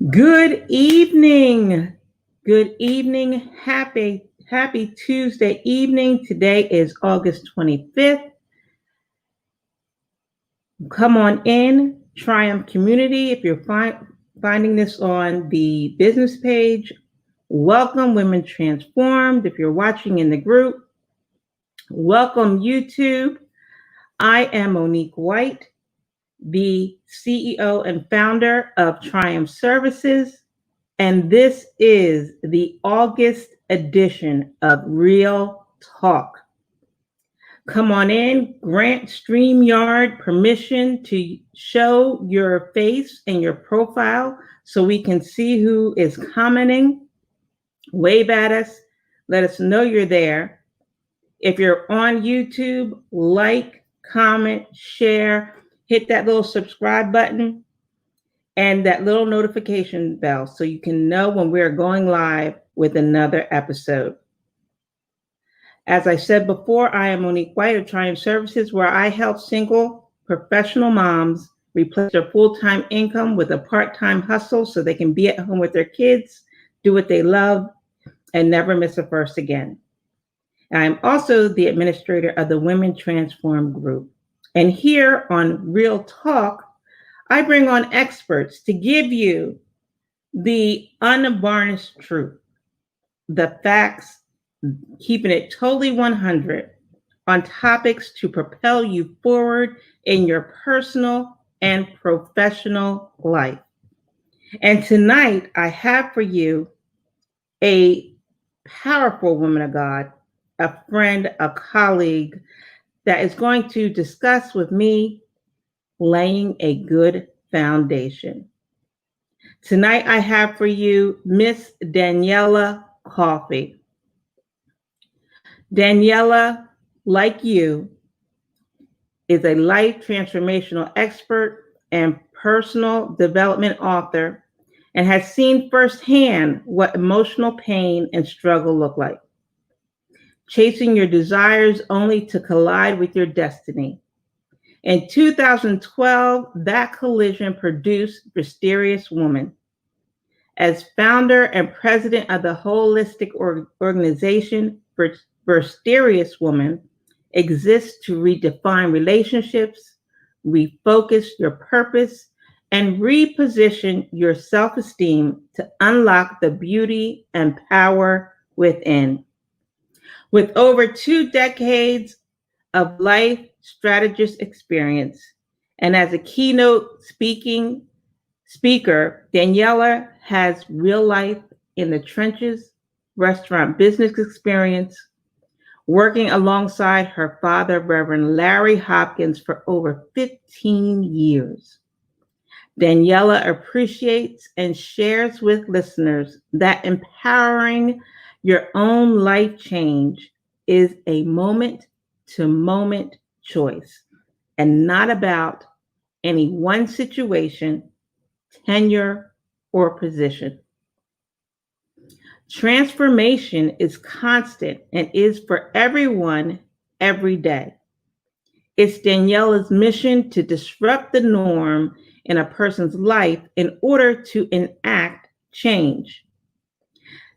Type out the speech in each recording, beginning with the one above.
Good evening. Good evening. Happy Tuesday evening. Today is August 25th. Come on in, Triumph Community. If you're finding this on the business page, welcome Women Transformed. If you're watching in the group, welcome YouTube. I am Monique White, the CEO and founder of Triumph Services. And this is the August edition of Real Talk. Come on in, grant StreamYard permission to show your face and your profile so we can see who is commenting. Wave at us, let us know you're there. If you're on YouTube, like, comment, share, hit that little subscribe button and that little notification bell so you can know when we're going live with another episode. As I said before, I am Monique White of Triumph Services, where I help single professional moms replace their full-time income with a part-time hustle so they can be at home with their kids, do what they love, and never miss a first again. I'm also the administrator of the Women Transform Group. And here on Real Talk, I bring on experts to give you the unvarnished truth, the facts, keeping it totally 100 on topics to propel you forward in your personal and professional life. And tonight, I have for you a powerful woman of God, a friend, a colleague that is going to discuss with me laying a good foundation. Tonight, I have for you Miss Daniella Coffey. Daniella, like you, is a life transformational expert and personal development author and has seen firsthand what emotional pain and struggle look like. Chasing your desires only to collide with your destiny. In 2012, that collision produced Mysterious Woman. As founder and president of the holistic organization, Mysterious Woman exists to redefine relationships, refocus your purpose, and reposition your self-esteem to unlock the beauty and power within. With over 2 decades of life strategist experience, and as a keynote speaker, Daniella has real life in the trenches, restaurant business experience, working alongside her father, Reverend Larry Hopkins, for over 15 years. Daniella appreciates and shares with listeners that empowering your own life change is a moment-to-moment choice and not about any one situation, tenure, or position. Transformation is constant and is for everyone every day. It's Daniella's mission to disrupt the norm in a person's life in order to enact change.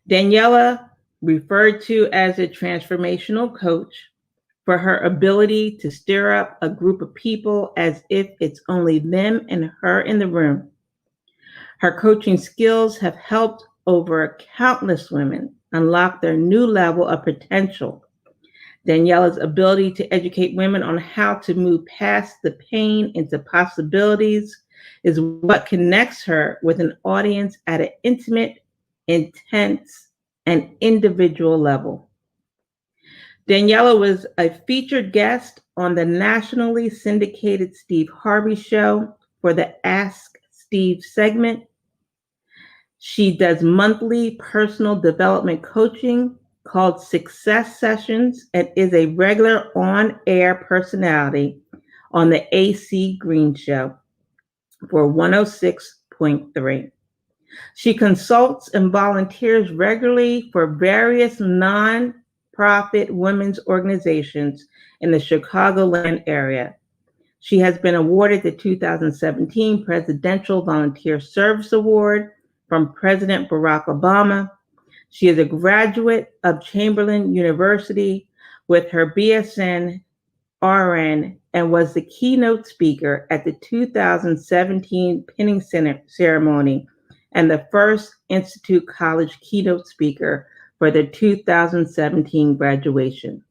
Daniella, referred to as a transformational coach, for her ability to stir up a group of people as if it's only them and her in the room. Her coaching skills have helped over countless women unlock their new level of potential. Daniella's ability to educate women on how to move past the pain into possibilities is what connects her with an audience at an intimate, intense, and individual level. Daniella was a featured guest on the nationally syndicated Steve Harvey Show for the Ask Steve segment. She does monthly personal development coaching called Success Sessions and is a regular on-air personality on the AC Green Show for 106.3. She consults and volunteers regularly for various non-profit women's organizations in the Chicagoland area. She has been awarded the 2017 Presidential Volunteer Service Award from President Barack Obama. She is a graduate of Chamberlain University with her BSN RN and was the keynote speaker at the 2017 pinning ceremony and the first Institute College keynote speaker for the 2017 graduation.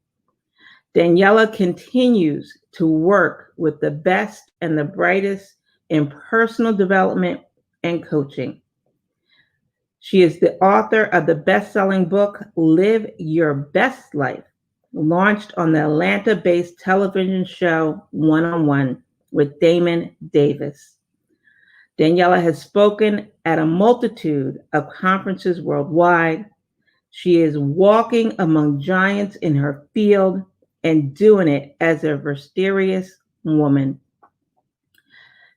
Daniella continues to work with the best and the brightest in personal development and coaching. She is the author of the best-selling book, Live Your Best Life, launched on the Atlanta-based television show One-on-One with Damon Davis. Daniella has spoken at a multitude of conferences worldwide. She is walking among giants in her field and doing it as a mysterious woman.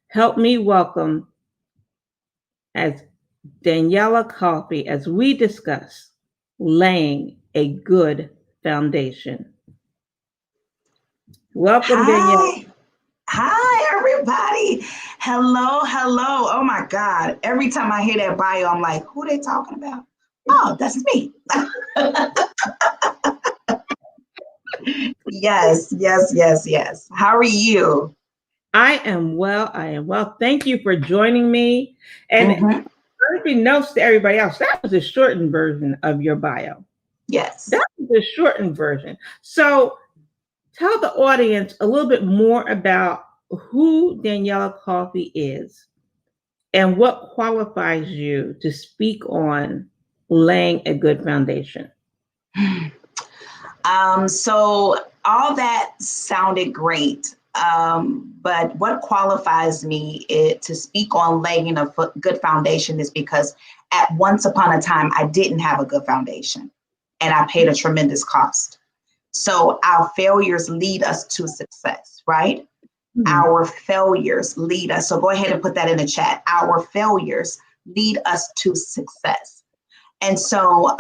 Help me welcome as Daniella Coffey as we discuss laying a good foundation. Welcome, Daniella. Hi, everybody. Hello. Oh my God. Every time I hear that bio, I'm like, who they talking about? Oh, that's me. Yes. How are you? I am well. Thank you for joining me. And unbeknownst to everybody else, that was a shortened version of your bio. Yes. That was a shortened version. So tell the audience a little bit more about who Daniella Coffey is and what qualifies you to speak on laying a good foundation. So all that sounded great. But what qualifies me to speak on laying a good foundation is because at once upon a time, I didn't have a good foundation and I paid a tremendous cost. So our failures lead us to success, right? Mm-hmm. Our failures lead us. So go ahead and put that in the chat. Our failures lead us to success. And so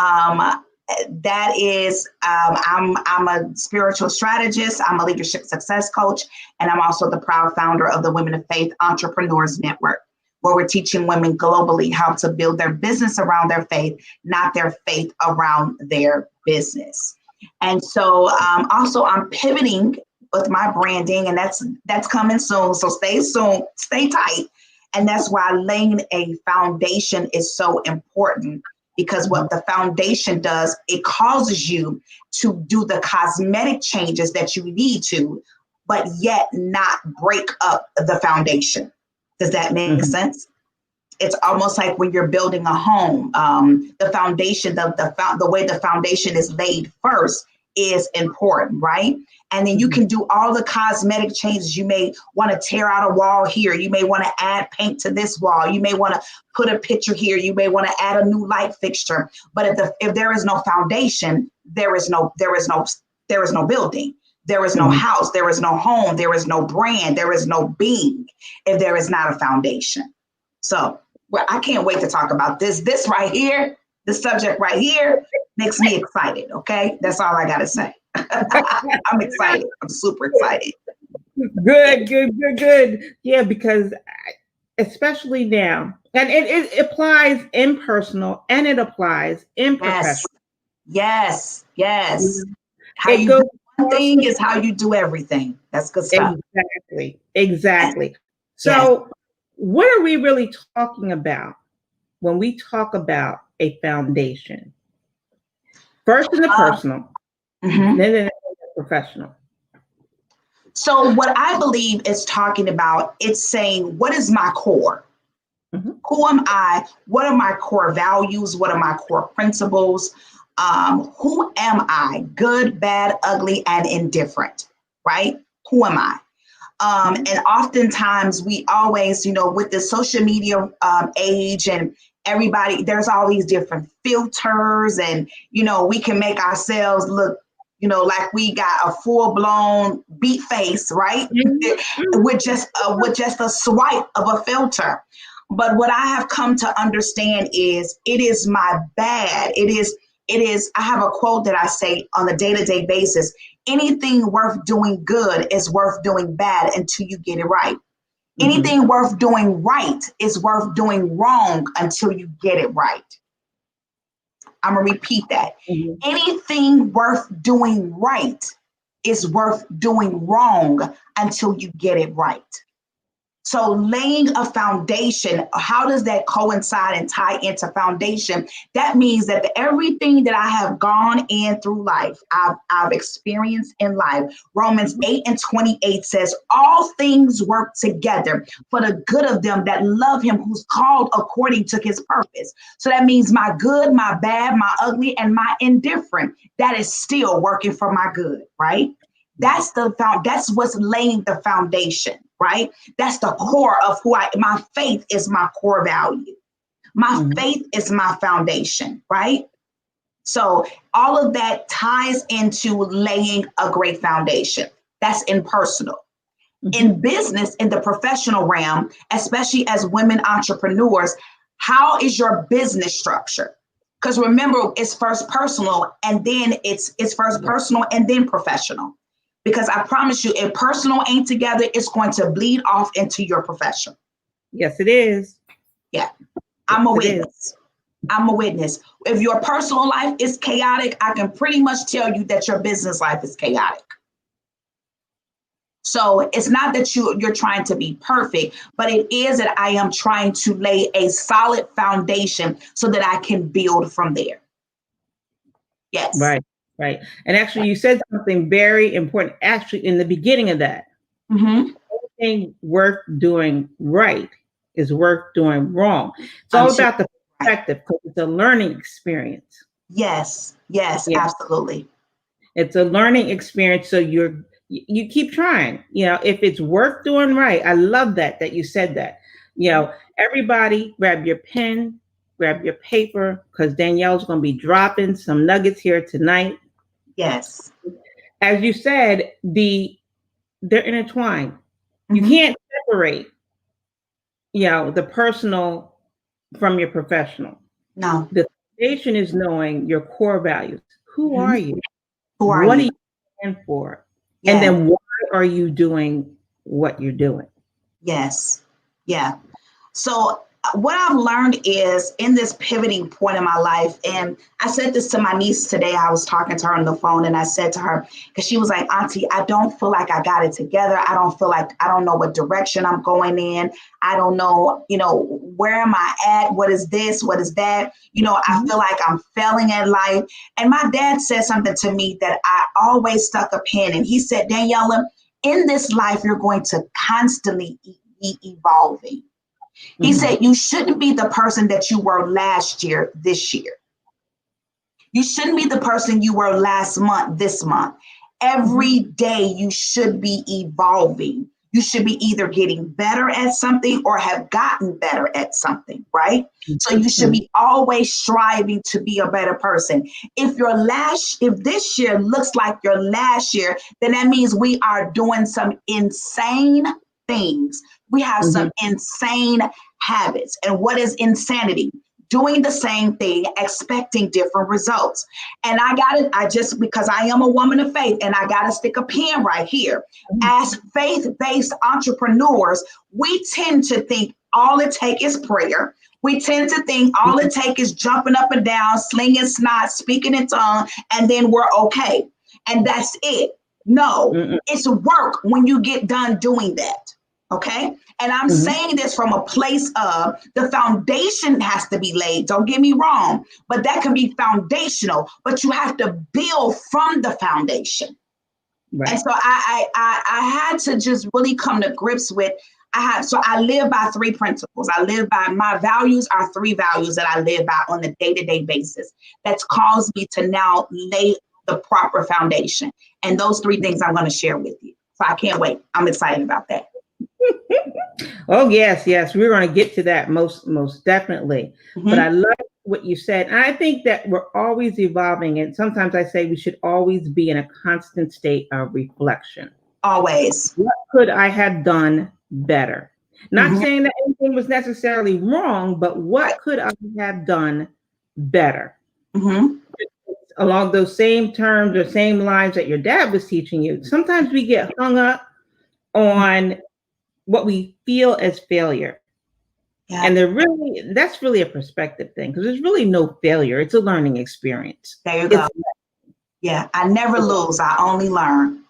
that is, I'm a spiritual strategist. I'm a leadership success coach. And I'm also the proud founder of the Women of Faith Entrepreneurs Network, where we're teaching women globally how to build their business around their faith, not their faith around their business. And so also I'm pivoting with my branding, and that's coming soon. So stay tight. And that's why laying a foundation is so important, because what the foundation does, it causes you to do the cosmetic changes that you need to, but yet not break up the foundation. Does that make sense? It's almost like when you're building a home, the foundation, the way the foundation is laid first is important, right? And then you can do all the cosmetic changes. You may want to tear out a wall here. You may want to add paint to this wall. You may want to put a picture here. You may want to add a new light fixture. But if there is no foundation, there is no building. There is no house. There is no home. There is no brand. There is no being if there is not a foundation. So I can't wait to talk about this. This right here, the subject right here makes me excited. Okay, that's all I gotta say. I'm excited. I'm super excited. Good. Yeah, because especially now, and it applies in personal and it applies in professional. Yes. How you do one thing is how you do everything. That's good stuff. Exactly. So what are we really talking about when we talk about a foundation? First in the personal, then in the professional. So what I believe is talking about, it's saying, what is my core? Who am I? What are my core values? What are my core principles? Who am I? Good, bad, ugly, and indifferent, right? Who am I? And oftentimes we always, with the social media age and everybody, there's all these different filters and, we can make ourselves look, like we got a full-blown beat face, right? With just a swipe of a filter. But what I have come to understand is it is my bad. It is, I have a quote that I say on a day-to-day basis. anything worth doing good is worth doing bad until you get it right. Mhm. Anything worth doing right is worth doing wrong until you get it right. I'm going to repeat that. Mhm. Anything worth doing right is worth doing wrong until you get it right. So laying a foundation, how does that coincide and tie into foundation? That means that everything that I have gone in through life, I've experienced in life, Romans 8:28 says, all things work together for the good of them that love him, who's called according to his purpose. So that means my good, my bad, my ugly, and my indifferent, that is still working for my good, right? That's what's laying the foundation, right? That's the core of my faith is my core value. My faith is my foundation, right? So all of that ties into laying a great foundation. That's in personal. In business, in the professional realm, especially as women entrepreneurs, how is your business structure? Because remember, it's first personal and then it's first personal and then professional. Because I promise you, if personal ain't together, it's going to bleed off into your profession. Yes, it is. Yeah, I'm a Yes, witness. I'm a witness. If your personal life is chaotic, I can pretty much tell you that your business life is chaotic. So it's not that you're trying to be perfect, but it is that I am trying to lay a solid foundation so that I can build from there. Yes. Right, right. And actually, you said something very important, actually, in the beginning of that. Anything worth doing right is worth doing wrong. It's all about the perspective, because it's a learning experience. Yes, absolutely. It's a learning experience. So you keep trying. If it's worth doing right, I love that you said that. Everybody grab your pen, grab your paper, because Danielle's going to be dropping some nuggets here tonight. Yes. As you said, they're intertwined. You can't separate, the personal from your professional. No. The foundation is knowing your core values. Who are you? What do you stand for? Yes. And then why are you doing what you're doing? Yes. Yeah. So what I've learned is in this pivoting point in my life, and I said this to my niece today. I was talking to her on the phone and I said to her, because she was like, Auntie, I don't feel like I got it together. I don't know what direction I'm going in. I don't know, where am I at? What is this? What is that? I feel like I'm failing at life. And my dad said something to me that I always stuck a pin in. He said, Daniella, in this life, you're going to constantly be evolving. He said, you shouldn't be the person that you were last year, this year. You shouldn't be the person you were last month, this month. Every day you should be evolving. You should be either getting better at something or have gotten better at something, right? So you should be always striving to be a better person. If this year looks like your last year, then that means we are doing some insane things. We have some insane habits. And what is insanity? Doing the same thing, expecting different results. And because I am a woman of faith, and I got to stick a pin right here. As faith-based entrepreneurs, we tend to think all it takes is prayer. We tend to think all it takes is jumping up and down, slinging snot, speaking in tongues, and then we're okay. And that's it. No, it's work when you get done doing that. Okay. And I'm saying this from a place of the foundation has to be laid. Don't get me wrong, but that can be foundational, but you have to build from the foundation. Right. And so I had to just really come to grips with, I live by three principles. My values are three values that I live by on a day-to-day basis. That's caused me to now lay the proper foundation. And those three things I'm going to share with you. So I can't wait. I'm excited about that. Oh, yes. We're going to get to that most definitely. But I love what you said. And I think that we're always evolving. And sometimes I say we should always be in a constant state of reflection. Always. What could I have done better? Not saying that anything was necessarily wrong, but what could I have done better? along those same terms or same lines that your dad was teaching you, sometimes we get hung up on what we feel as failure. Yeah. And that's really a perspective thing, because there's really no failure. It's a learning experience. There you go. Yeah. I never lose. I only learn.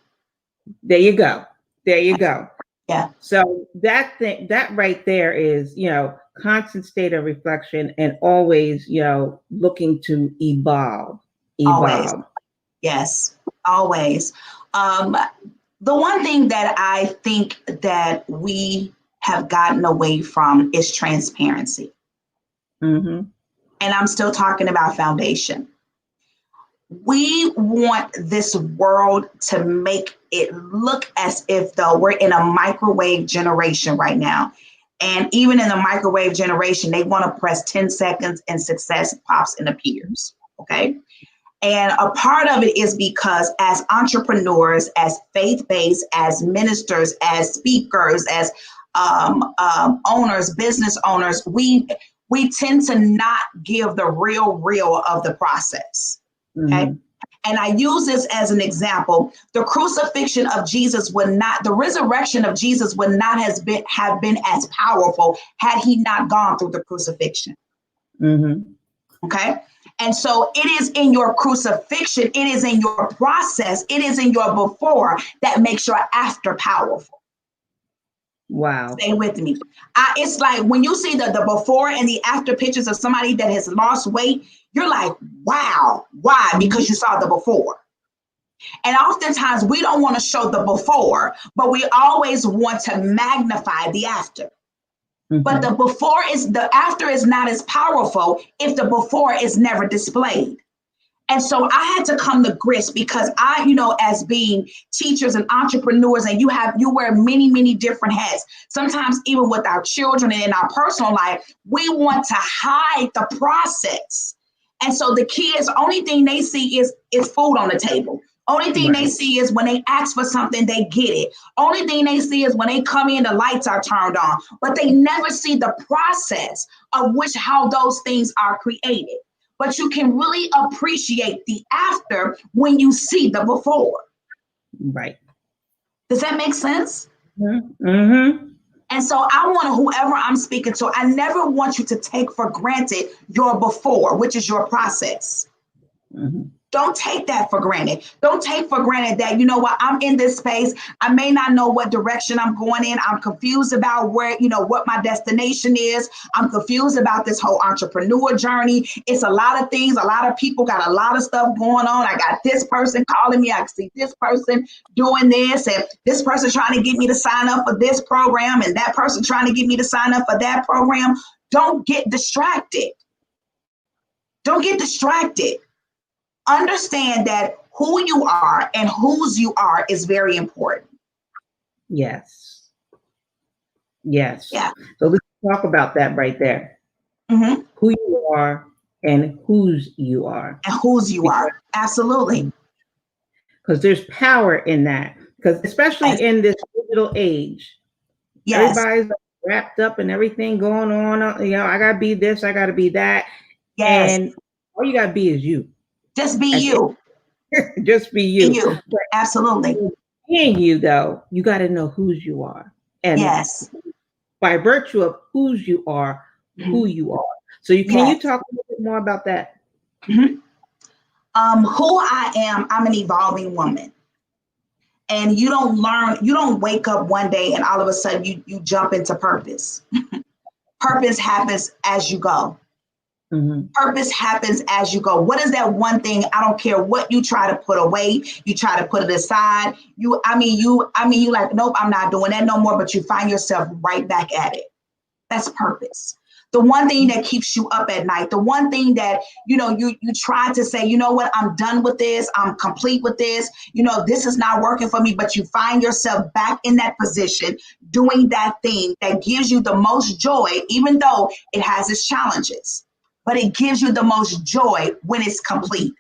There you go. There you go. Yeah. So that right there is, constant state of reflection and always, looking to evolve. Always. Yes, always. The one thing that I think that we have gotten away from is transparency. Mm-hmm. And I'm still talking about foundation. We want this world to make it look as if though we're in a microwave generation right now. And even in the microwave generation, they want to press 10 seconds and success pops and appears. Okay. And a part of it is because as entrepreneurs, as faith-based, as ministers, as speakers, as owners, business owners, we tend to not give the real of the process. Okay. Mm-hmm. And I use this as an example. The crucifixion of Jesus the resurrection of Jesus would not have been as powerful had he not gone through the crucifixion. Mm-hmm. Okay. And so it is in your crucifixion, it is in your process, it is in your before that makes your after powerful. Wow. Stay with me. It's like when you see the before and the after pictures of somebody that has lost weight, you're like, wow. Why? Because you saw the before. And oftentimes we don't want to show the before, but we always want to magnify the after. Mm-hmm. But the after is not as powerful if the before is never displayed. And so I had to come to grips because as being teachers and entrepreneurs, and you wear many, many different hats. Sometimes even with our children and in our personal life, we want to hide the process. And so the kids, only thing they see is food on the table. Only thing they see is when they ask for something, they get it. Only thing they see is when they come in, the lights are turned on, but they never see the process of how those things are created. But you can really appreciate the after when you see the before. Right. Does that make sense? Mm-hmm. And so I want whoever I'm speaking to, I never want you to take for granted your before, which is your process. Mm-hmm. Don't take that for granted. Don't take for granted that, you know what, I'm in this space. I may not know what direction I'm going in. I'm confused about where, what my destination is. I'm confused about this whole entrepreneur journey. It's a lot of things. A lot of people got a lot of stuff going on. I got this person calling me. I see this person doing this and this person trying to get me to sign up for this program and that person trying to get me to sign up for that program. Don't get distracted. Don't get distracted. Understand that who you are and whose you are is very important. Yes. Yes. Yeah. So let's talk about that right there. Mm-hmm. Who you are and whose you are. And whose you are. Absolutely. Because there's power in that. Because especially in this digital age, everybody's wrapped up and everything going on. I got to be this, I got to be that. Yes. And all you got to be is you. Just be you. Just be you. Be you. Absolutely. Being you, though, you got to know whose you are. And by virtue of whose you are, who you are. So can you talk a little bit more about that? Mm-hmm. Who I am, I'm an evolving woman. And you don't wake up one day and all of a sudden you jump into purpose. Purpose happens as you go. Mm-hmm. Purpose happens as you go. What is that one thing? I don't care what you try to put away. You try to put it aside. You like, nope, I'm not doing that no more. But you find yourself right back at it. That's purpose. The one thing that keeps you up at night. The one thing that, you try to say, you know what, I'm done with this. I'm complete with this. This is not working for me. But you find yourself back in that position, doing that thing that gives you the most joy, even though it has its challenges. But it gives you the most joy when it's complete.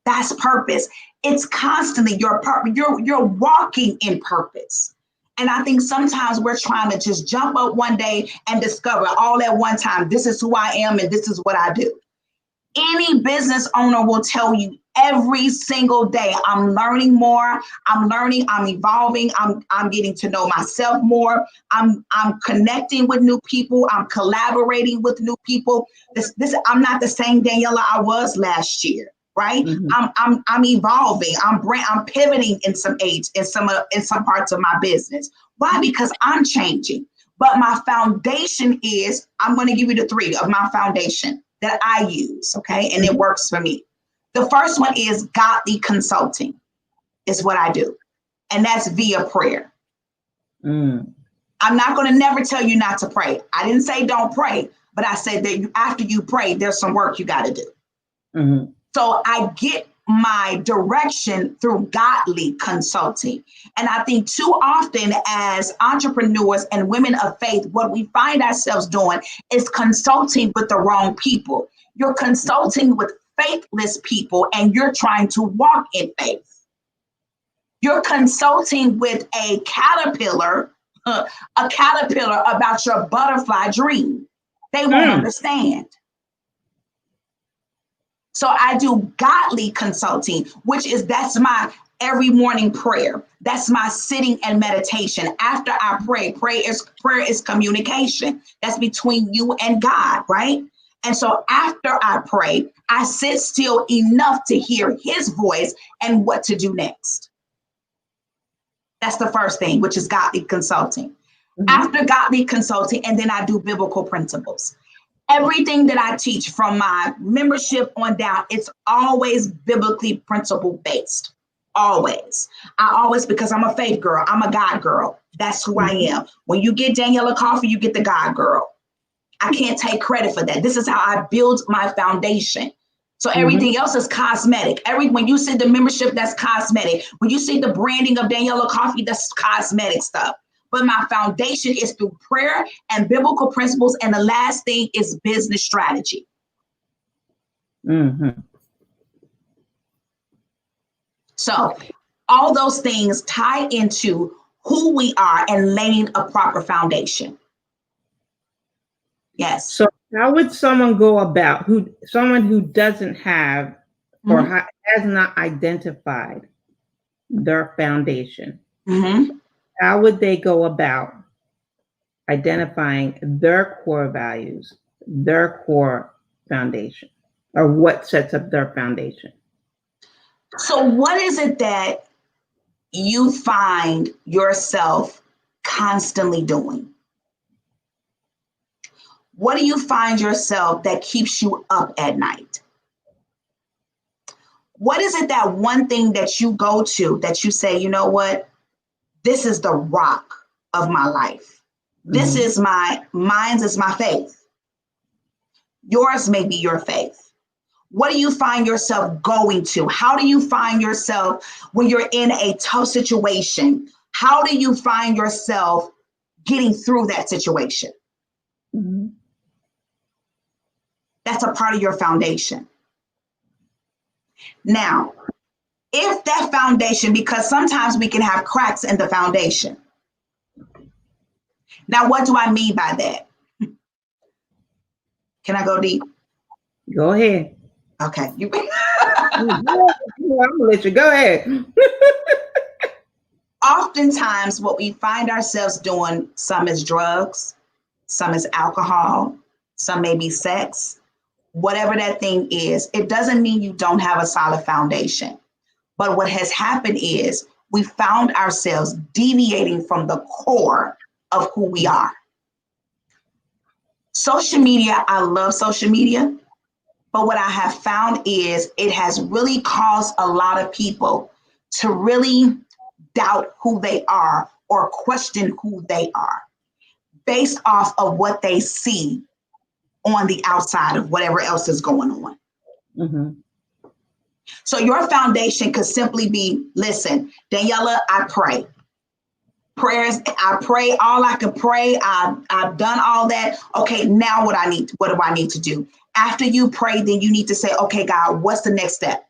That's purpose. It's constantly you're walking in purpose. And I think sometimes we're trying to just jump up one day and discover all at one time, this is who I am and this is what I do. Any business owner will tell you Every single day, I'm learning more. I'm evolving. I'm getting to know myself more. I'm connecting with new people. I'm collaborating with new people. I'm not the same Daniella I was last year, right? I'm evolving. I'm pivoting in some parts of my business. Why? Because I'm changing. But my foundation is, I'm going to give you the 3 of my foundation that I use, okay? And it works for me. The first one is godly consulting, is what I do. And that's via prayer. I'm not going to never tell you not to pray. I didn't say don't pray, but I said that after you pray, there's some work you got to do. So I get my direction through godly consulting. And I think too often as entrepreneurs and women of faith, what we find ourselves doing is consulting with the wrong people. You're consulting with faithless people and you're trying to walk in faith. You're consulting with a caterpillar about your butterfly dream. They won't understand. So I do godly consulting, that's my every morning prayer. That's my sitting and meditation. After I pray, prayer is communication. That's between you and God, right? And so after I pray, I sit still enough to hear his voice and what to do next. That's the first thing, which is godly consulting. After godly consulting, and then I do biblical principles. Everything that I teach from my membership on down, it's always biblically principle based. Always. Because I'm a faith girl. I'm a God girl. That's who I am. When you get Daniella Coffey, you get the God girl. I can't take credit for that. This is how I build my foundation. So everything else is cosmetic. When you see the membership, that's cosmetic. When you see the branding of Daniella Coffey, that's cosmetic stuff. But my foundation is through prayer and biblical principles. And the last thing is business strategy. So all those things tie into who we are and laying a proper foundation. Yes. So how would someone go about someone who doesn't have or has not identified their foundation? How would they go about identifying their core values, their core foundation, or what sets up their foundation? So what is it that you find yourself constantly doing? What do you find yourself that keeps you up at night? What is it, that one thing that you go to that you say, you know what? This is the rock of my life. This is mine's is my faith. Yours may be your faith. What do you find yourself going to? How do you find yourself when you're in a tough situation? How do you find yourself getting through that situation? That's a part of your foundation. Now, if that foundation, because sometimes we can have cracks in the foundation. Now, what do I mean by that? Can I go deep? Go ahead. Okay. I'm gonna let you go ahead. Oftentimes, what we find ourselves doing, some is drugs, some is alcohol, some may be sex, whatever that thing is. It doesn't mean you don't have a solid foundation. But what has happened is we found ourselves deviating from the core of who we are. Social media, I love social media, but what I have found is it has really caused a lot of people to really doubt who they are or question who they are based off of what they see on the outside of whatever else is going on. So your foundation could simply be, listen, Daniella, I pray. Prayers, I pray all I can pray. I've done all that. Okay, now what do I need to do? After you pray, then you need to say, okay, God, what's the next step?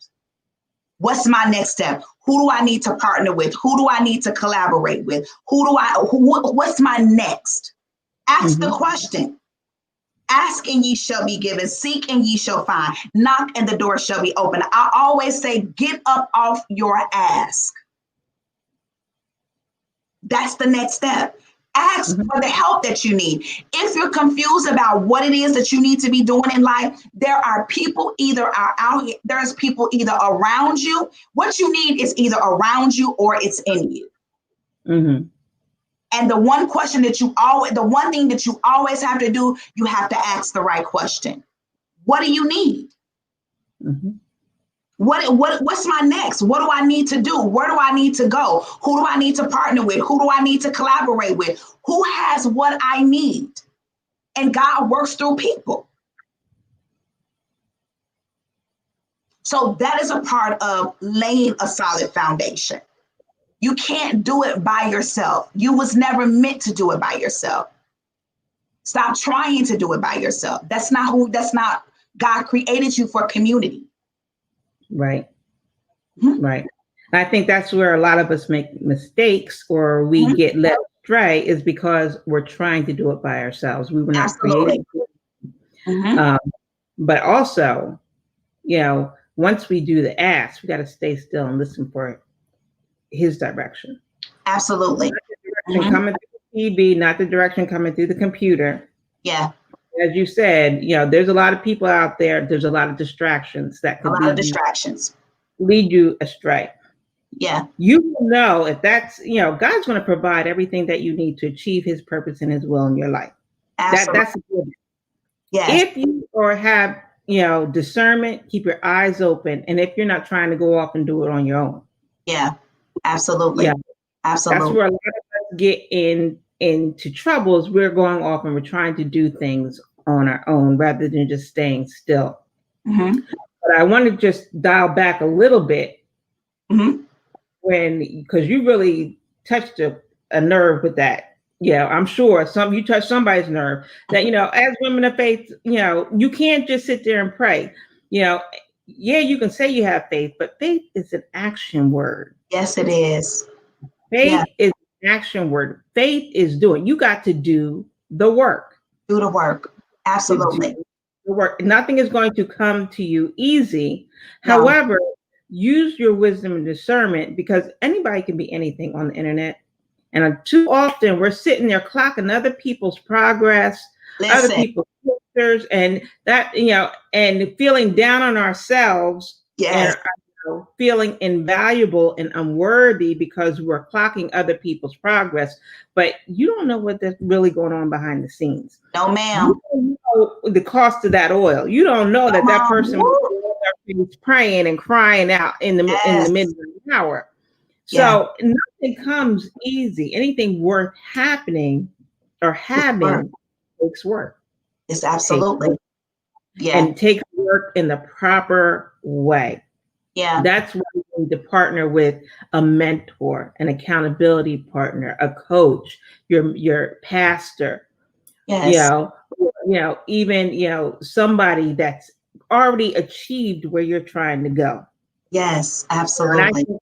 What's my next step? Who do I need to partner with? Who do I need to collaborate with? What's my next? Ask the question. Ask and ye shall be given. Seek and ye shall find. Knock and the door shall be open. I always say, get up off your ask. That's the next step. Ask for the help that you need. If you're confused about what it is that you need to be doing in life, there are people there's people either around you. What you need is either around you or it's in you. Mm-hmm. And the one thing that you always have to do, you have to ask the right question. What do you need? Mm-hmm. What's my next? What do I need to do? Where do I need to go? Who do I need to partner with? Who do I need to collaborate with? Who has what I need? And God works through people. So that is a part of laying a solid foundation. You can't do it by yourself. You was never meant to do it by yourself. Stop trying to do it by yourself. That's not God created you for community. Right. Mm-hmm. Right. I think that's where a lot of us make mistakes or we get led astray is because we're trying to do it by ourselves. We were not created. But also, once we do the ask, we got to stay still and listen for his direction. Absolutely. Not the direction coming through the TV, not the direction coming through the computer. Yeah. As you said, there's a lot of people out there. There's a lot of distractions that could lead you astray. Yeah. You will know if that's, God's going to provide everything that you need to achieve his purpose and his will in your life. Absolutely. That's a good. Yes. If you have, discernment, keep your eyes open. And if you're not trying to go off and do it on your own. Yeah. Absolutely. Yeah. Absolutely. That's where a lot of us get into troubles. We're going off and we're trying to do things on our own rather than just staying still. Mm-hmm. But I want to just dial back a little bit because you really touched a nerve with that. Yeah, I'm sure you touched somebody's nerve that, as women of faith, you can't just sit there and pray. You can say you have faith, but faith is an action word. Yes, it is. Faith is an action word. Faith is doing. You got to do the work. Do the work. Absolutely. The work. Nothing is going to come to you easy. No. However, use your wisdom and discernment because anybody can be anything on the internet. And too often we're sitting there clocking other people's progress, other people's pictures, and that, and feeling down on ourselves. Yes. And, feeling invaluable and unworthy because we're clocking other people's progress, but you don't know what that's really going on behind the scenes. No, ma'am. You don't know the cost of that oil. You don't know that person is praying and crying out in the midnight hour. So nothing comes easy. Anything worth happening or having takes work. It's absolutely. And takes work in the proper way. Yeah. That's why you need to partner with a mentor, an accountability partner, a coach, your pastor. Yes. Even somebody that's already achieved where you're trying to go. Yes, absolutely. And I think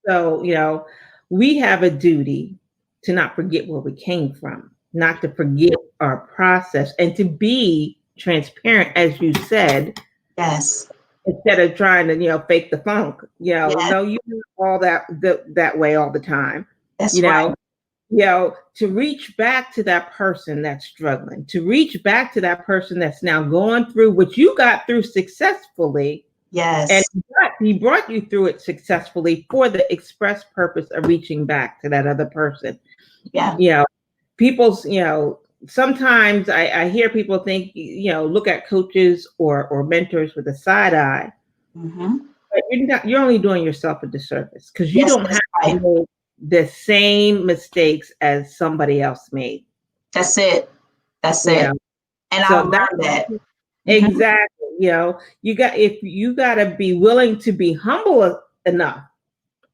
also, we have a duty to not forget where we came from, not to forget our process, and to be transparent, as you said. Yes. Instead of trying to, fake the funk, no, you do all that way all the time. That's right. To reach back to that person that's struggling, to reach back to that person that's now going through what you got through successfully. Yes. And he brought you through it successfully for the express purpose of reaching back to that other person. Yeah. People's, sometimes I hear people think, look at coaches or mentors with a side eye. Mm-hmm. But you're only doing yourself a disservice because you don't have to make the same mistakes as somebody else made. That's it. And I learned that. Exactly. You got to be willing to be humble enough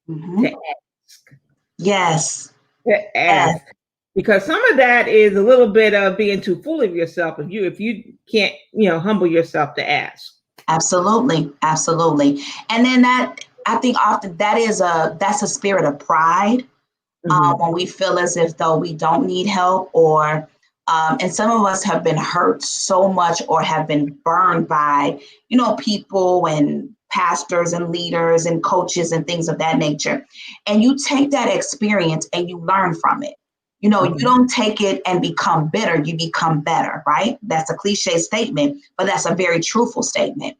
to ask. Yes. To ask. Yes. Because some of that is a little bit of being too full of yourself if you can't, humble yourself to ask. Absolutely. Absolutely. And then I think often that's a spirit of pride when we feel as if though we don't need help or And some of us have been hurt so much or have been burned by, people and pastors and leaders and coaches and things of that nature. And you take that experience and you learn from it. You don't take it and become bitter, you become better, right? That's a cliche statement, but that's a very truthful statement.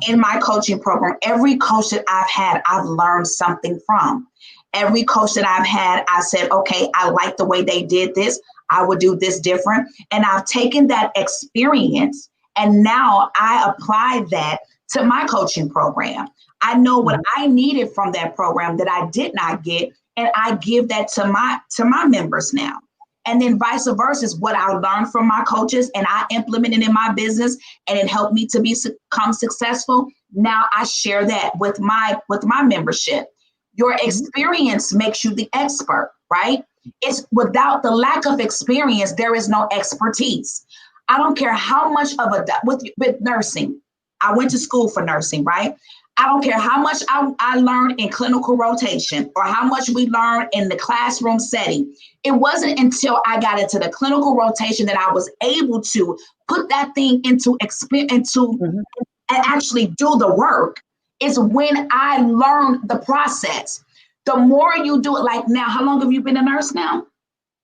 In my coaching program, every coach that I've had, I've learned something from. Every coach that I've had, I said, okay, I like the way they did this. I would do this different. And I've taken that experience and now I apply that to my coaching program. I know what I needed from that program that I did not get, and I give that to my members now. And then vice versa is what I learned from my coaches and I implement it in my business and it helped me to become successful. Now I share that with my membership. Your experience makes you the expert, right? It's without the lack of experience, there is no expertise. I don't care how much of with nursing. I went to school for nursing, right? I don't care how much I learned in clinical rotation or how much we learned in the classroom setting. It wasn't until I got into the clinical rotation that I was able to put that thing into experience, and actually do the work. Is when I learned the process. The more you do it, like now, how long have you been a nurse now?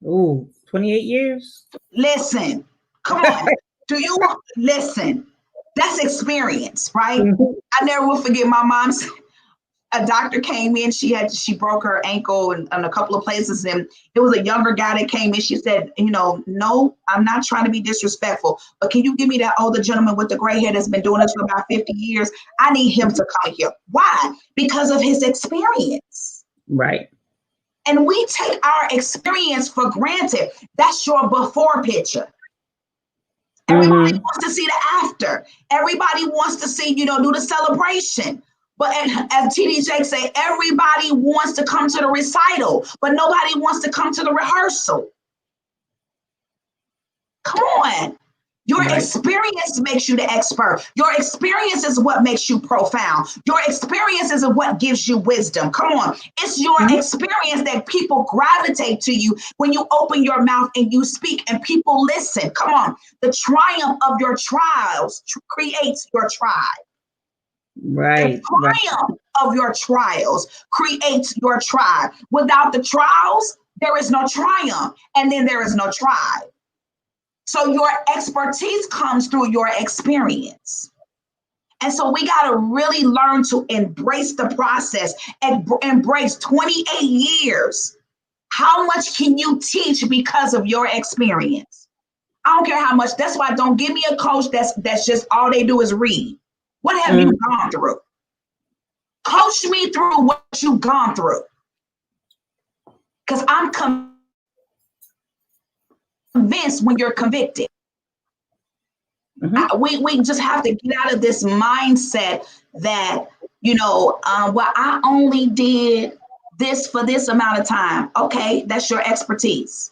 Oh, 28 years. Listen, come on. Listen? That's experience, right? I never will forget my mom's. A doctor came in, she broke her ankle in a couple of places, and it was a younger guy that came in. She said, no, I'm not trying to be disrespectful, but can you give me that older gentleman with the gray hair that's been doing this for about 50 years? I need him to come here. Why? Because of his experience. Right. And we take our experience for granted. That's your before picture. Everybody wants to see the after. Everybody wants to see, do the celebration. But as TD Jakes say, everybody wants to come to the recital, but nobody wants to come to the rehearsal. Come on. Your experience makes you the expert. Your experience is what makes you profound. Your experience is what gives you wisdom. Come on. It's your experience that people gravitate to you when you open your mouth and you speak and people listen. Come on. The triumph of your trials creates your tribe. Right. The triumph of your trials creates your tribe. Without the trials, there is no triumph, and then there is no tribe. So your expertise comes through your experience. And so we got to really learn to embrace the process and embrace 28 years. How much can you teach because of your experience? I don't care how much. That's why don't give me a coach that's just all they do is read. What have you gone through? Coach me through what you've gone through. Because I'm convinced when you're convicted. We just have to get out of this mindset that, well, I only did this for this amount of time. Okay, that's your expertise.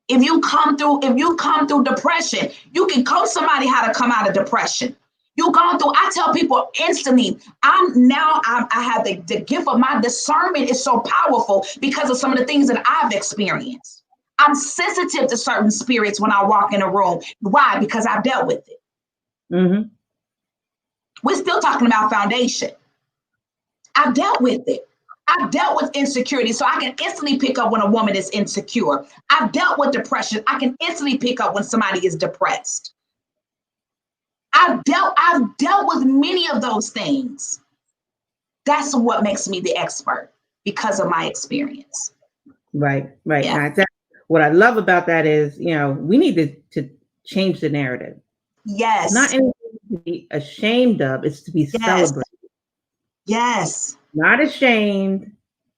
If you come through depression, you can coach somebody how to come out of depression. I tell people instantly, I have the gift of my discernment is so powerful because of some of the things that I've experienced. I'm sensitive to certain spirits when I walk in a room. Why? Because I've dealt with it. We're still talking about foundation. I've dealt with it. I've dealt with insecurity, so I can instantly pick up when a woman is insecure. I've dealt with depression. I can instantly pick up when somebody is depressed. I've dealt with many of those things. That's what makes me the expert, because of my experience. Right. Yeah. Now, what I love about that is, we need to change the narrative. Yes. It's not anything to be ashamed of, it's to be celebrated. Yes. Not ashamed,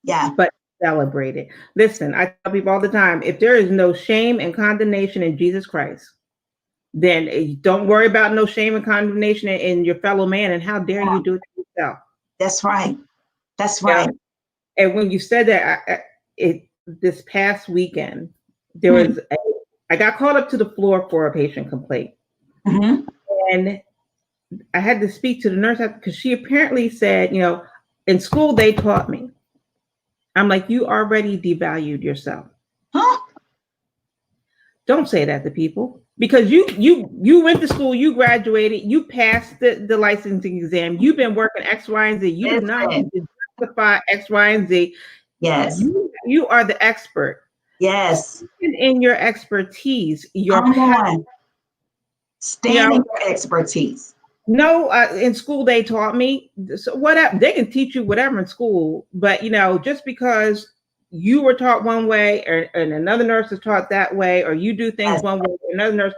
but celebrated. Listen, I tell people all the time, if there is no shame and condemnation in Jesus Christ, then don't worry about no shame and condemnation in your fellow man. And how dare you do it to yourself? That's right. That's right. And when you said that, this past weekend, there was I got called up to the floor for a patient complaint. And I had to speak to the nurse because she apparently said, in school they taught me. I'm like, you already devalued yourself. Don't say that to people, because you went to school, you graduated, you passed the licensing exam, you've been working X, Y, and Z. You do not Listen. need to justify X, Y, and Z. Yes. You are the expert. Yes. Stand in your expertise, your Come passion. on. Stand in your expertise. No, in school they taught me, so whatever, they can teach you whatever in school, but just because you were taught one way, and another nurse is taught that way, or you do things Yes. one way, another nurse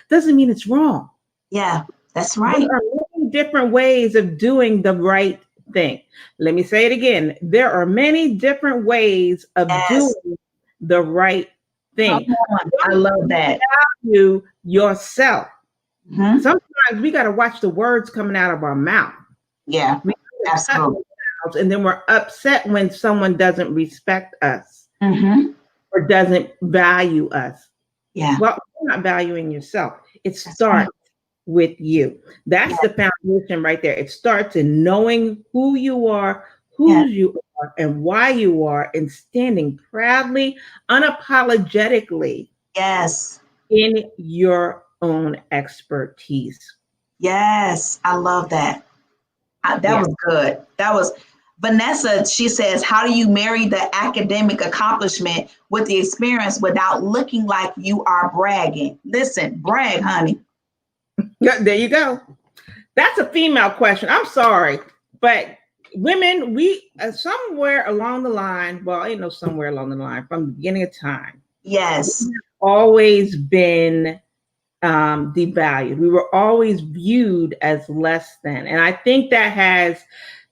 doesn't mean it's wrong. Yeah, that's right. There are many different ways of doing the right thing. Let me say it again. There are many different ways of Yes. doing the right thing. Come on. I love that. Value yourself. Mm-hmm. Sometimes we got to watch the words coming out of our mouth. Yeah, absolutely. And then we're upset when someone doesn't respect us, Mm-hmm. or doesn't value us. Yeah. Well, you're not valuing yourself. It starts with you. That's the foundation right there. It starts in knowing who you are, whose you are, and why you are, and standing proudly, unapologetically, in your own expertise. Yes, I love that. That was good. That was Vanessa. She says, how do you marry the academic accomplishment with the experience without looking like you are bragging? Listen, brag, honey. Yeah, there you go. That's a female question. I'm sorry, but women, we somewhere along the line, well, somewhere along the line, from the beginning of time, yes, always been devalued. We were always viewed as less than, and I think that has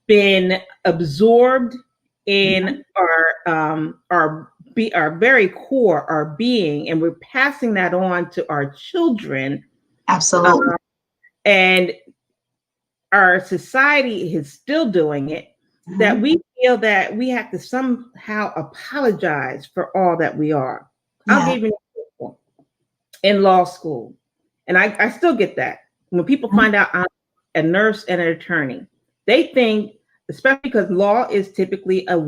been absorbed in our very core, our being, and we're passing that on to our children. Absolutely. And our society is still doing it, that we feel that we have to somehow apologize for all that we are. I'll give you an example. In law school, and I still get that. When people find out I'm a nurse and an attorney, they think, especially because law is typically a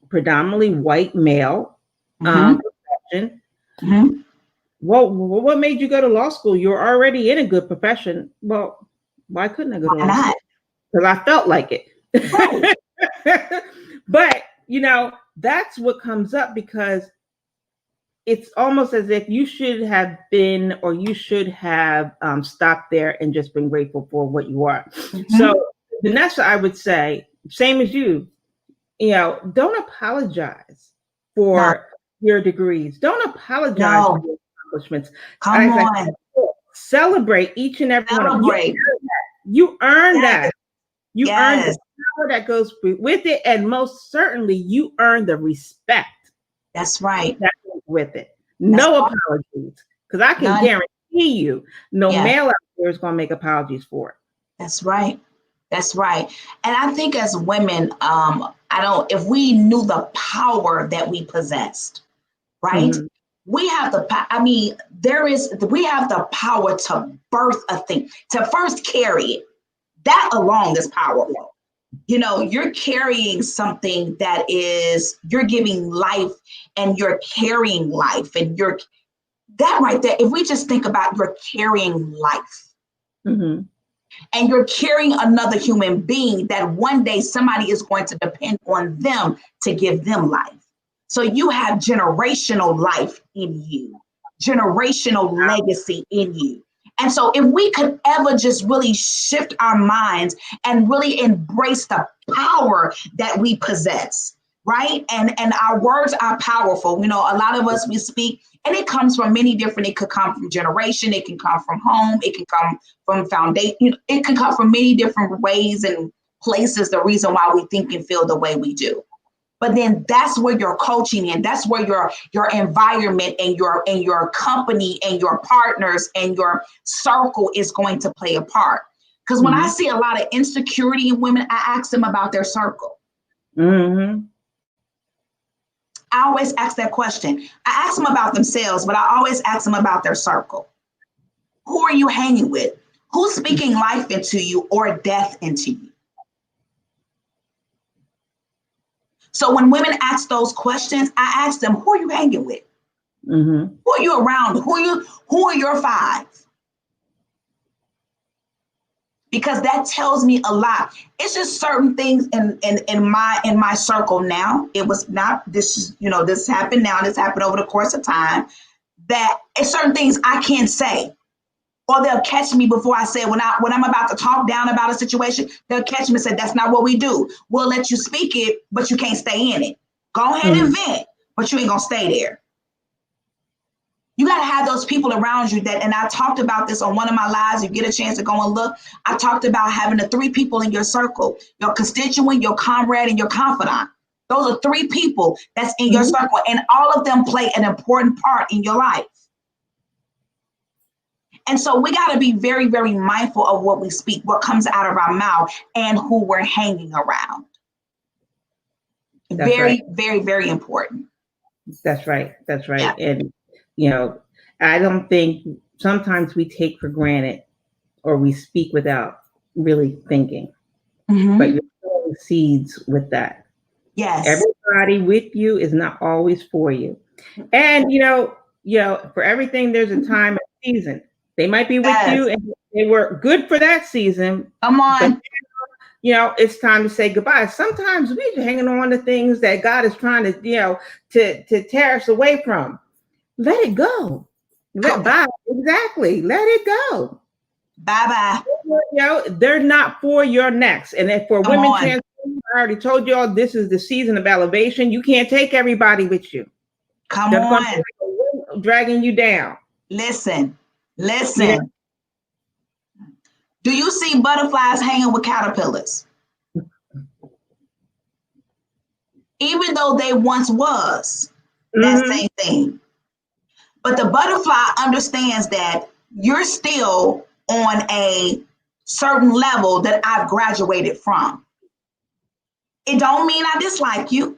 predominantly white male profession. Well, what made you go to law school? You're already in a good profession. Well, why couldn't I go to law school? Because I felt like it. Right. But, that's what comes up, because it's almost as if you should have been, or you should have stopped there and just been grateful for what you are. So, Vanessa, I would say, same as you, don't apologize for your degrees. Don't apologize for your accomplishments. Come on. Celebrate each and every one of them. You earn that. You earn the power that goes with it, and most certainly you earn the respect. That's right. That goes with it. No apologies, because I can guarantee you, no male out there is going to make apologies for it. That's right. That's right. And I think as women, if we knew the power that we possessed, right? We have the we have the power to birth a thing, to first carry it. That alone is powerful. You're carrying something that you're giving life, and you're carrying life, and that right there. If we just think about, you're carrying life, and you're carrying another human being that one day somebody is going to depend on them to give them life. So you have generational life in you, generational legacy in you. And so if we could ever just really shift our minds and really embrace the power that we possess, right? And our words are powerful. A lot of us, we speak, and it comes from many different, it could come from generation, it can come from home, it can come from foundation, it can come from many different ways and places, the reason why we think and feel the way we do. But then that's where your coaching, and that's where your environment and your company and your partners and your circle is going to play a part. Because when I see a lot of insecurity in women, I ask them about their circle. I always ask that question. I ask them about themselves, but I always ask them about their circle. Who are you hanging with? Who's speaking life into you or death into you? So when women ask those questions, I ask them, who are you hanging with? Mm-hmm. Who are you around? Who are your five? Because that tells me a lot. It's just certain things in my circle now. It was not this, this happened now, this happened over the course of time, that it's certain things I can't say. Or they'll catch me before I say it. When I'm about to talk down about a situation, they'll catch me and say, that's not what we do. We'll let you speak it, but you can't stay in it. Go ahead and vent, but you ain't gonna stay there. You got to have those people around you and I talked about this on one of my lives. You get a chance to go and look. I talked about having the 3 people in your circle, your constituent, your comrade, and your confidant. Those are 3 people that's in your circle, and all of them play an important part in your life. And so we got to be very, very mindful of what we speak, what comes out of our mouth, and who we're hanging around. That's very, right. very, very important. That's right. That's right. Yeah. And, I don't think sometimes we take for granted or we speak without really thinking, but you're sowing seeds with that. Yes. Everybody with you is not always for you. And, for everything, there's a time and season. They might be with you and they were good for that season. Come on. But, it's time to say goodbye. Sometimes we're hanging on to things that God is trying to, to tear us away from. Let it go. Bye. Exactly. Let it go. Bye-bye. They're not for your next. And then for women transform, I already told y'all this is the season of elevation. You can't take everybody with you. Come They're on. Dragging you down. Listen. Yeah. Do you see butterflies hanging with caterpillars? Even though they once was that same thing. But the butterfly understands that you're still on a certain level that I've graduated from. It don't mean I dislike you.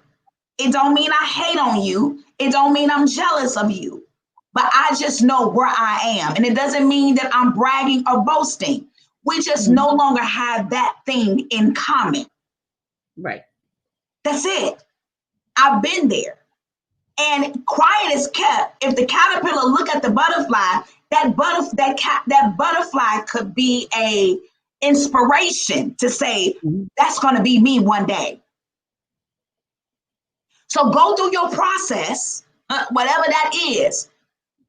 It don't mean I hate on you. It don't mean I'm jealous of you. But I just know where I am. And it doesn't mean that I'm bragging or boasting. We just no longer have that thing in common. Right. That's it. I've been there. And quiet is kept. If the caterpillar look at the butterfly, that butterfly could be a inspiration to say, that's going to be me one day. So go through your process, whatever that is.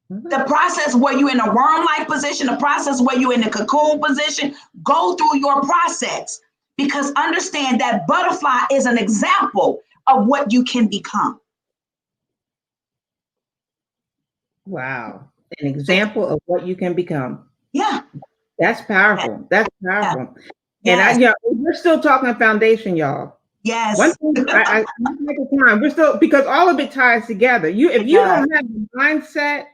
The process where you're in a worm-like position, the process where you're in the cocoon position, go through your process, because understand that butterfly is an example of what you can become. Wow. An example of what you can become. Yeah. That's powerful. That's powerful. Yeah. And we're still talking foundation, y'all. Yes. One thing I make a time. We're still, because all of it ties together. If you don't have the mindset,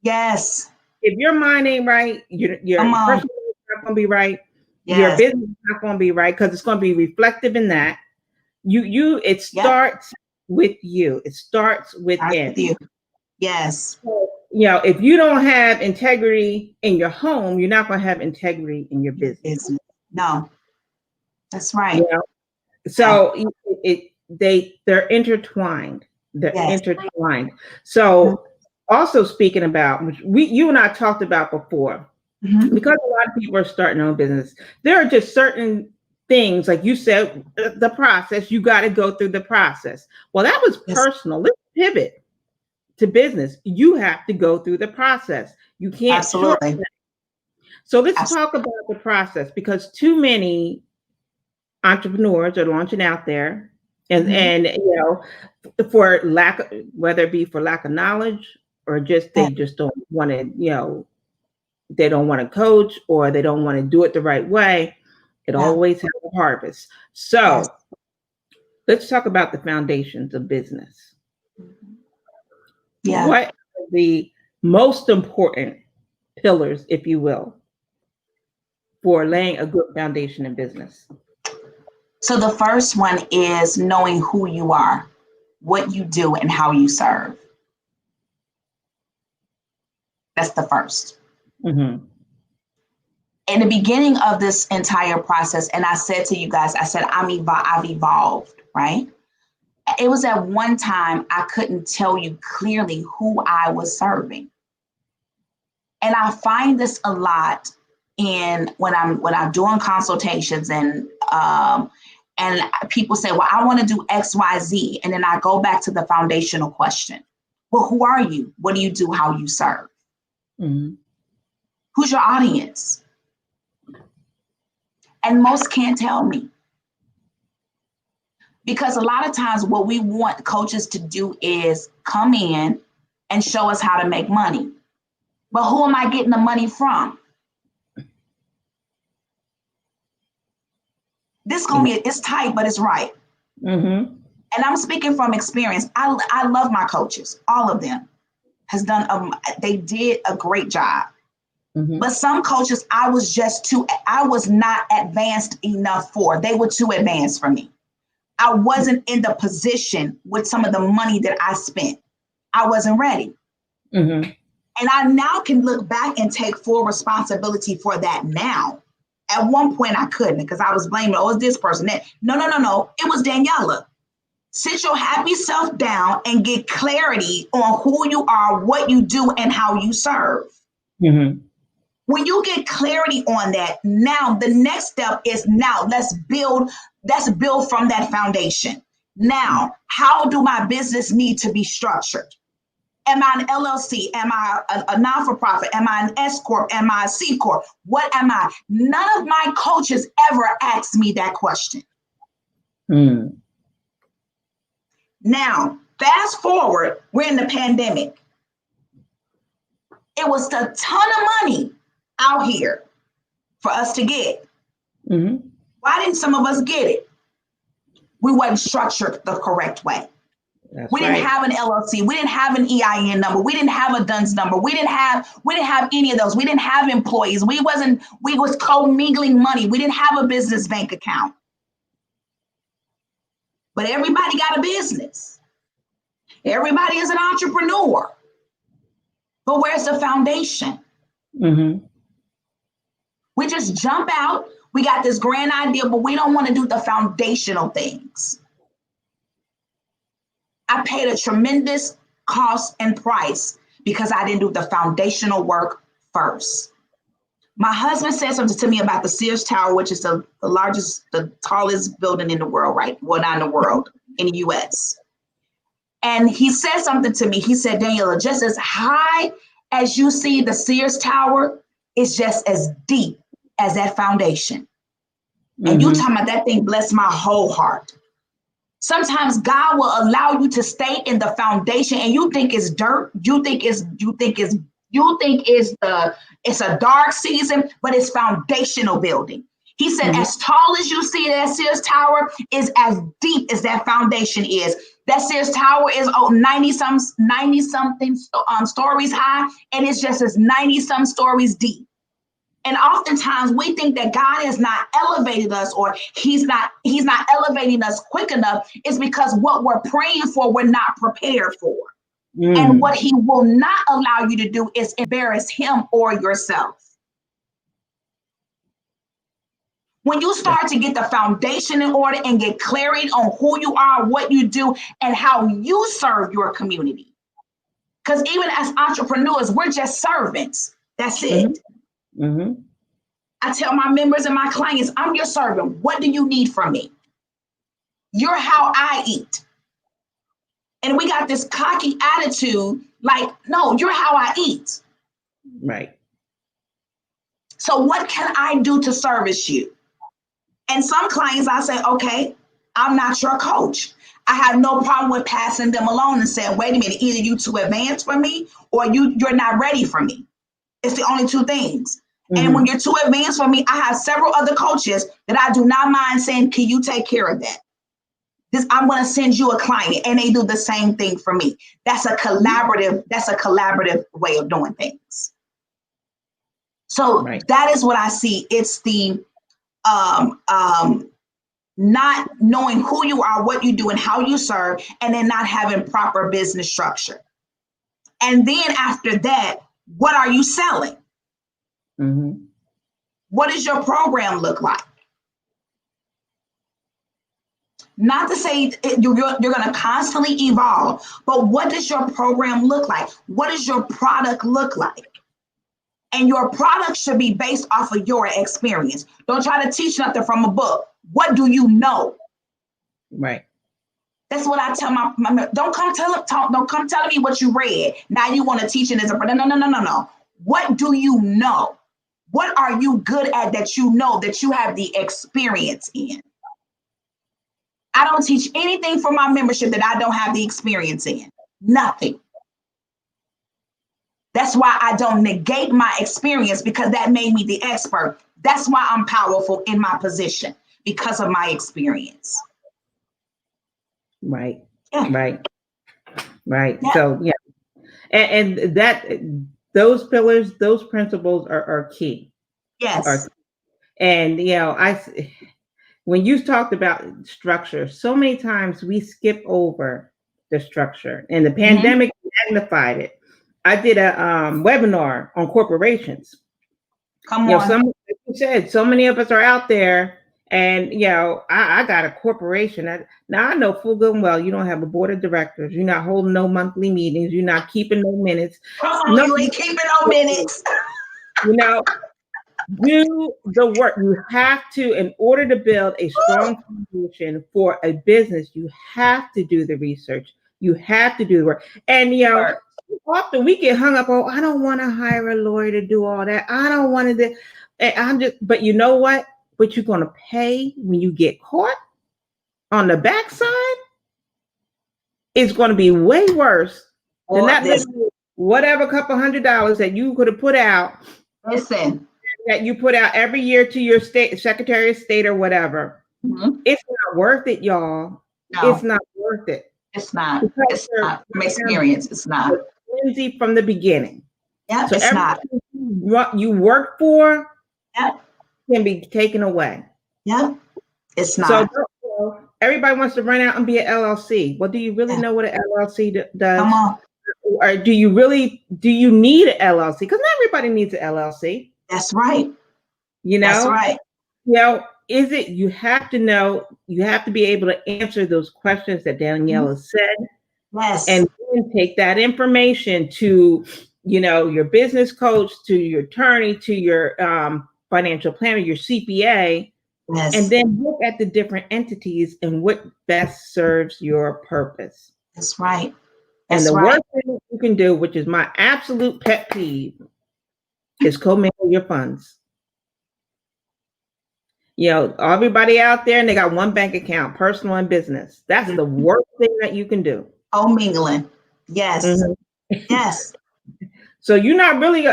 yes. If your mind ain't right, your personal life is not gonna be right. Yes. Your business is not gonna be right, because it's gonna be reflective in that. It starts with you. It starts within. With you. Yes. So, if you don't have integrity in your home, you're not going to have integrity in your business. No, that's right. So they're intertwined. They're intertwined. So also speaking about, which you and I talked about before, because a lot of people are starting their own business, there are just certain things, like you said, the process, you got to go through the process. Well, that was personal. Let's pivot to business. You have to go through the process. You can't. Absolutely. So let's talk about the process, because too many entrepreneurs are launching out there, and for whether it be for lack of knowledge, or just they just don't want to, they don't want to coach, or they don't want to do it the right way. It always has a harvest. So let's talk about the foundations of business. Yeah. What are the most important pillars, if you will, for laying a good foundation in business? So the first one is knowing who you are, what you do, and how you serve. That's the first. In the beginning of this entire process, and I said to you guys, I said, I've evolved, right? It was at one time I couldn't tell you clearly who I was serving. And I find this a lot in when I'm doing consultations and people say, well, I want to do X, Y, Z. And then I go back to the foundational question. Well, who are you? What do you do? How you serve? Mm-hmm. Who's your audience? And most can't tell me. Because a lot of times what we want coaches to do is come in and show us how to make money. But who am I getting the money from? This is gonna be, it's tight, but it's right. Mm-hmm. And I'm speaking from experience. I love my coaches. All of them they did a great job. Mm-hmm. But some coaches, I was not advanced enough for. They were too advanced for me. I wasn't in the position with some of the money that I spent. I wasn't ready. Mm-hmm. And I now can look back and take full responsibility for that now. At one point I couldn't because I was blaming, oh, it's this person. No. It was Daniella. Sit your happy self down and get clarity on who you are, what you do, and how you serve. Mm-hmm. When you get clarity on that, now the next step is let's build from that foundation. Now, how do my business need to be structured? Am I an LLC? Am I a non-for-profit? Am I an S Corp? Am I a C Corp? What am I? None of my coaches ever asked me that question. Now, fast forward, we're in the pandemic. It was a ton of money out here for us to get. Mm-hmm. Why didn't some of us get it? We wasn't structured the correct way. We didn't have an LLC. We didn't have an EIN number. We didn't have a DUNS number. We didn't have any of those. We didn't have employees. We was co-mingling money. We didn't have a business bank account. But everybody got a business. Everybody is an entrepreneur. But where's the foundation? Mm-hmm. We just jump out. We got this grand idea, but we don't want to do the foundational things. I paid a tremendous cost and price because I didn't do the foundational work first. My husband said something to me about the Sears Tower, which is the largest, the tallest building in the world, right? Well, not in the world, in the US. And he said something to me. He said, Daniella, just as high as you see the Sears Tower, it's just as deep as that foundation. Mm-hmm. And you talking about that thing blessed my whole heart. Sometimes God will allow you to stay in the foundation and you think it's dirt. You think it's a dark season, but it's foundational building. He said, mm-hmm. As tall as you see that Sears Tower is as deep as that foundation is. That Sears Tower is 90 something stories high, and it's just as 90 some stories deep. And oftentimes we think that God has not elevated us or he's not elevating us quick enough. It's because what we're praying for, we're not prepared for. Mm. And what he will not allow you to do is embarrass him or yourself. When you start to get the foundation in order and get clarity on who you are, what you do, and how you serve your community. Because even as entrepreneurs, we're just servants. That's it. Mm-hmm. I tell my members and my clients, I'm your servant. What do you need from me? You're how I eat. And we got this cocky attitude, like, no, you're how I eat. Right. So what can I do to service you? And some clients, I say, okay, I'm not your coach. I have no problem with passing them along and saying, wait a minute, either you too advanced for me or you're not ready for me. It's the only two things. Mm-hmm. And when you're too advanced for me, I have several other coaches that I do not mind saying, can you take care of that? I'm going to send you a client, and they do the same thing for me. That's a collaborative way of doing things. So That is what I see. It's the not knowing who you are, what you do, and how you serve, and then not having proper business structure. And then after that, what are you selling? Mm-hmm. What does your program look like? Not to say you're going to constantly evolve, but what does your program look like? What does your product look like? And your product should be based off of your experience. Don't try to teach nothing from a book. What do you know? Right. That's what I tell my don't come telling me what you read. Now you want to teach it as a no. What do you know? What are you good at that you know that you have the experience in? I don't teach anything for my membership that I don't have the experience in. Nothing. That's why I don't negate my experience, because that made me the expert. That's why I'm powerful in my position, because of my experience. Right. Yeah. Right. Yeah. So yeah. And that those pillars, those principles are key. Yes. And when you talked about structure, so many times we skip over the structure, and the pandemic magnified it. I did a webinar on corporations. Come on. Like you said, so many of us are out there, and I got a corporation. Now I know full good and well you don't have a board of directors. You're not holding no monthly meetings. You're not keeping no minutes. No, you ain't keeping no minutes. Do the work. You have to, in order to build a strong foundation for a business, you have to do the research. You have to do the work. And often we get hung up, I don't want to hire a lawyer to do all that. I don't want to do, and but you know what? What you're going to pay when you get caught on the backside is going to be way worse than that whatever couple $100 that you could have put out. Listen. That you put out every year to your state Secretary of State or whatever. It's not worth it, y'all. No. It's not worth it. It's not. It's not. From experience, it's not. Flimsy from the beginning. Yeah, so it's not. What you work for can be taken away. Yeah, it's not. So everybody wants to run out and be an LLC. Well, do you really know what an LLC does? Come on. Or do you need an LLC? Because not everybody needs an LLC. That's right. That's right. Is it, you have to know, you have to be able to answer those questions that Daniella said. Yes. And then take that information to, your business coach, to your attorney, to your financial planner, your CPA. Yes. And then look at the different entities and what best serves your purpose. That's right. And the worst thing you can do, which is my absolute pet peeve, is commingle your funds. Everybody out there, and they got one bank account, personal and business. That's the worst thing that you can do. Commingling. Yes. Mm-hmm. Yes. So you're not really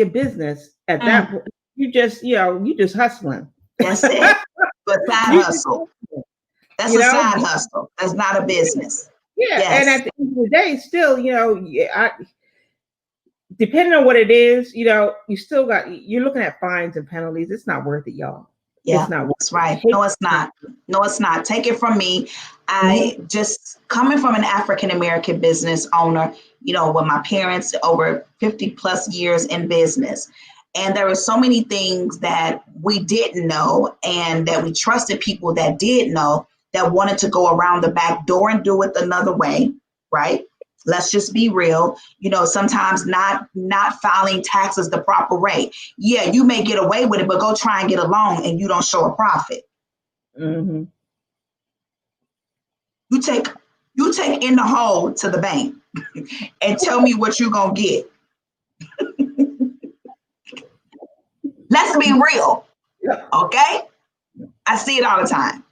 a business at that point. You just hustling. That's it. But side hustle. That's a side hustle. That's not a business. Yeah. Yes. And at the end of the day, still, depending on what it is, you're looking at fines and penalties. It's not worth it, y'all. Yeah, it's not worth that's right. No, it's not. No, it's not. Take it from me. I just coming from an African-American business owner, with my parents over 50 plus years in business. And there were so many things that we didn't know, and that we trusted people that did know, that wanted to go around the back door and do it another way, right? Let's just be real. Sometimes not filing taxes the proper way. Yeah, you may get away with it, but go try and get a loan and you don't show a profit. Mm-hmm. You take in the hole to the bank and tell me what you're going to get. Let's be real. Okay? I see it all the time.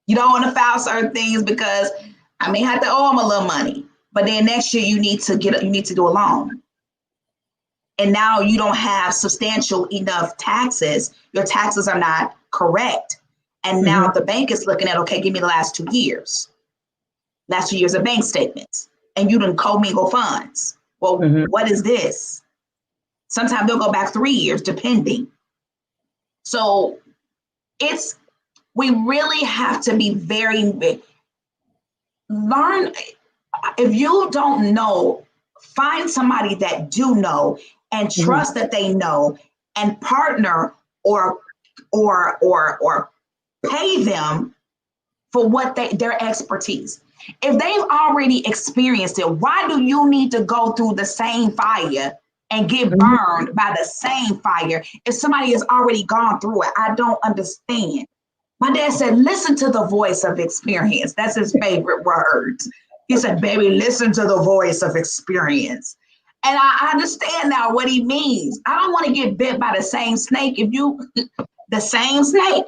You don't want to file certain things because I may have to owe them a little money, but then next year you need to do a loan. And now you don't have substantial enough taxes. Your taxes are not correct. And now the bank is looking at, okay, give me the last 2 years. Last 2 years of bank statements. And you didn't commingle funds. Well, what is this? Sometimes they'll go back 3 years, depending. So we really have to be learn. If you don't know, find somebody that do know and trust that they know, and partner or pay them for what their expertise. If they've already experienced it, why do you need to go through the same fire and get burned by the same fire if somebody has already gone through it? I don't understand. My dad said, listen to the voice of experience. That's his favorite word. He said, baby, listen to the voice of experience. And I understand now what he means. I don't want to get bit by the same snake. The same snake,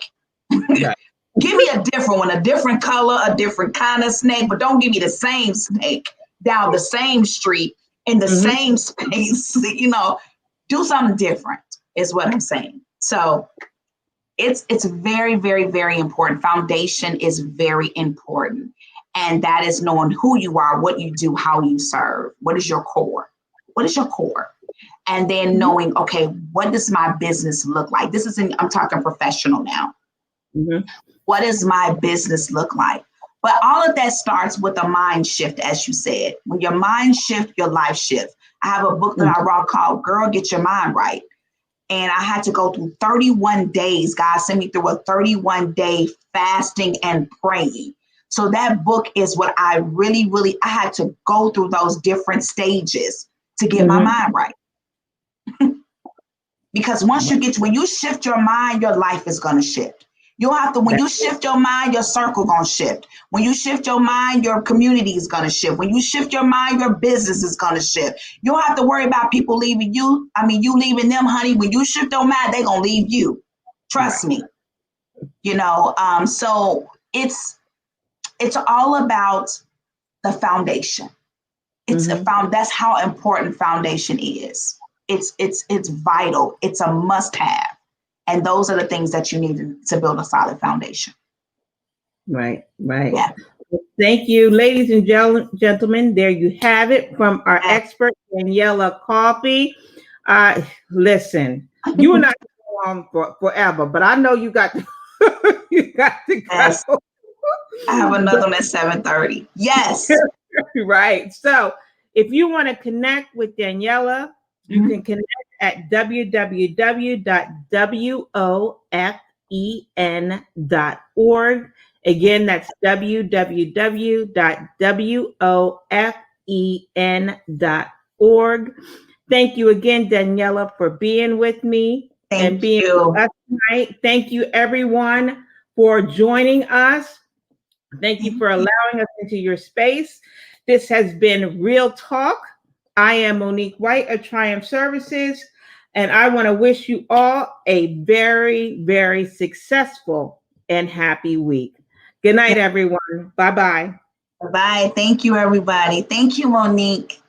Right. give me a different one, a different color, a different kind of snake, but don't give me the same snake down the same street in the same space. Do something different is what I'm saying. So it's very, very, very important. Foundation is very important. And that is knowing who you are, what you do, how you serve. What is your core? What is your core? And then knowing, okay, what does my business look like? I'm talking professional now. What does my business look like? But all of that starts with a mind shift, as you said. When your mind shift, your life shift. I have a book that I wrote called Girl, Get Your Mind Right. And I had to go through 31 days. God sent me through a 31-day fasting and praying. So that book is what I really, I had to go through those different stages to get my mind right. Because when you shift your mind, your life is going to shift. When you shift your mind, your circle going to shift. When you shift your mind, your community is going to shift. When you shift your mind, your business is going to shift. You don't have to worry about people leaving you. You leaving them, honey. When you shift your mind, they're going to leave you. Trust me. So it's all about the foundation. That's how important foundation is. It's vital. It's a must-have. And those are the things that you need to build a solid foundation. Right. Yeah. Thank you, ladies and gentlemen. There you have it from our expert, Daniella Coffey. Listen, you and I go on forever, but I know you got to, you got to go. Yes. I have another one at 7:30. Yes. Right. So if you want to connect with Daniella, you can connect at www.wofen.org. Again, that's www.wofen.org. Thank you again, Daniella, for being with me and being with us tonight. Thank you, everyone, for joining us. Thank you for allowing us into your space. This has been Real Talk. I am Monique White of Triumph Services, and I want to wish you all a very, very successful and happy week. Good night, everyone. Bye-bye. Bye. Thank you, everybody. Thank you, Monique.